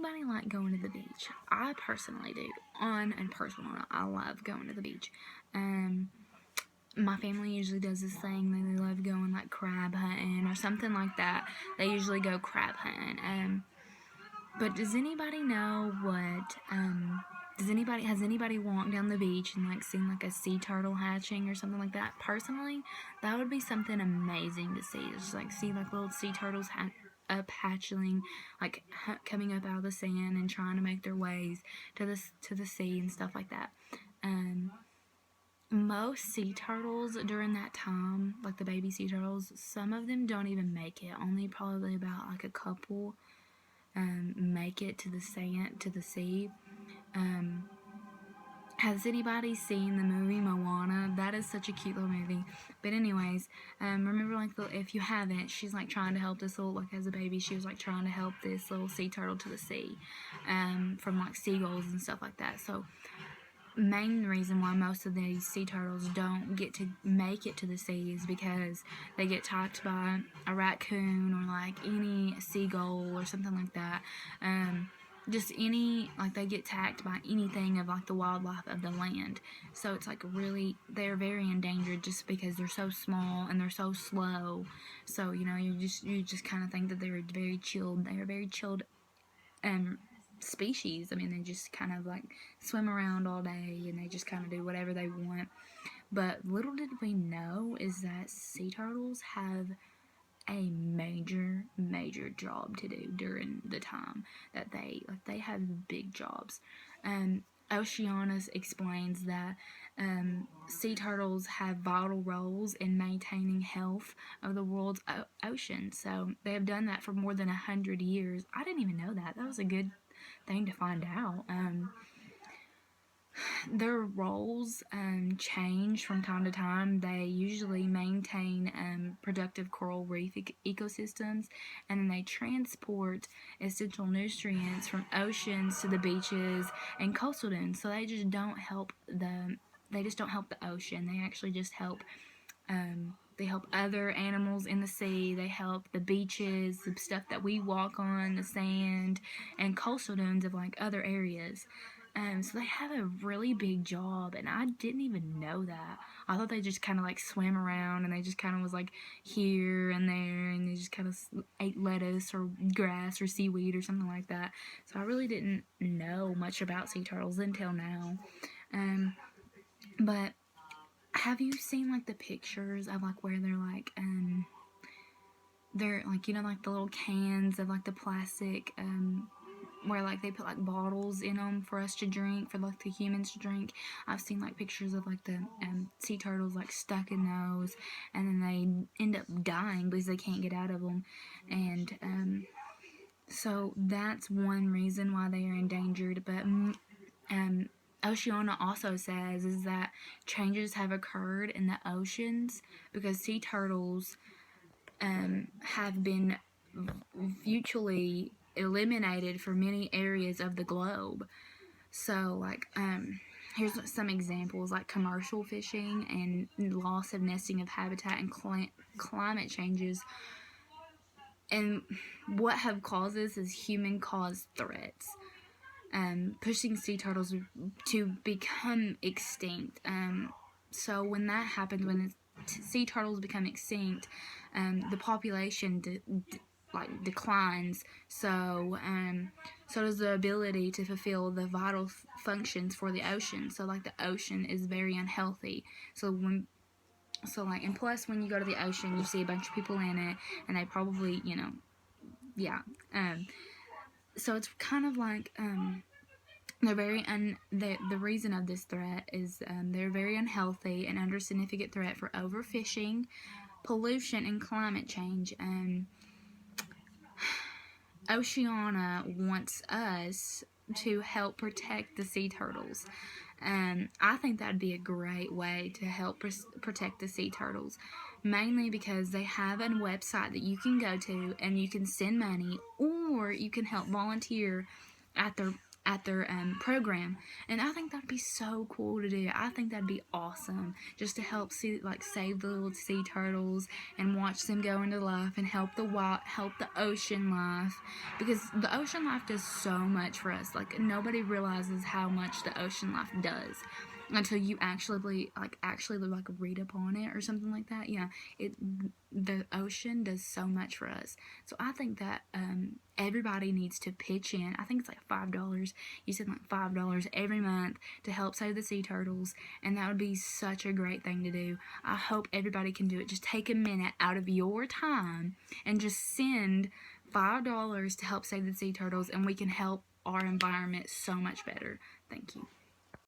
anybody like going to the beach? I personally do. On and personal, I love going to the beach. My family usually does this thing. They love going like crab hunting or something like that. They usually go crab hunting. But does anybody know what? Has anybody walked down the beach and like seen like a sea turtle hatching or something like that? Personally, that would be something amazing to see. Just like see like little sea turtles hatchling, like coming up out of the sand and trying to make their ways to the sea and stuff like that. Most sea turtles during that time, like the baby sea turtles, some of them don't even make it. Only probably about like a couple make it to the sea. Has anybody seen the movie Moana? That is such a cute little movie. But anyways, remember like if you haven't, she's like trying to help this little, like as a baby, she was like trying to help this little sea turtle to the sea, from like seagulls and stuff like that. So main reason why most of these sea turtles don't get to make it to the sea is because they get attacked by a raccoon or like any seagull or something like that. Just any, like they get attacked by anything of like the wildlife of the land. So it's like really, they're very endangered just because they're so small and they're so slow. So you know, you just kind of think that they're very chilled. They are very chilled species. I mean, they just kind of like swim around all day and they just kind of do whatever they want. But little did we know is that sea turtles have a major job to do during the time that they have big jobs. Oceanus explains that sea turtles have vital roles in maintaining health of the world's ocean. So they have done that for more than 100 years. I didn't even know that. That was a good thing to find out. Their roles change from time to time. They usually maintain productive coral reef ecosystems, and then they transport essential nutrients from oceans to the beaches and coastal dunes. So they just don't help the ocean. They actually just help. They help other animals in the sea. They help the beaches, the stuff that we walk on, the sand, and coastal dunes of like other areas. So they have a really big job, and I didn't even know that. I thought they just kind of like swam around, and they just kind of was like here and there, and they just kind of ate lettuce or grass or seaweed or something like that. So I really didn't know much about sea turtles until now. But have you seen like the pictures of like where they're like, you know, like the little cans of like the plastic where like they put like bottles in them for us to drink, for like the humans to drink? I've seen like pictures of like the sea turtles like stuck in those, and then they end up dying because they can't get out of them. And so that's one reason why they are endangered. But Oceana also says is that changes have occurred in the oceans because sea turtles have been virtually eliminated from many areas of the globe. So like here's some examples, like commercial fishing and loss of nesting of habitat and climate changes. And what have caused this is human caused threats, pushing sea turtles to become extinct. So when that happens, when sea turtles become extinct, the population declines. So so does the ability to fulfill the vital functions for the ocean. So like the ocean is very unhealthy. And plus when you go to the ocean, you see a bunch of people in it, and they probably, you know, yeah. So it's kind of like they're very the reason of this threat is they're very unhealthy and under significant threat for overfishing, pollution, and climate change. Oceana wants us to help protect the sea turtles. I think that'd be a great way to help protect the sea turtles, mainly because they have a website that you can go to and you can send money, or you can help volunteer at at their program, and I think that'd be so cool to do. I think that'd be awesome, just to help save the little sea turtles and watch them go into life and help the ocean life, because the ocean life does so much for us. Like, nobody realizes how much the ocean life does until you actually read upon it or something like that. Yeah, the ocean does so much for us. So I think that everybody needs to pitch in. I think it's like $5. You said like $5 every month to help save the sea turtles, and that would be such a great thing to do. I hope everybody can do it. Just take a minute out of your time and just send $5 to help save the sea turtles, and we can help our environment so much better. Thank you.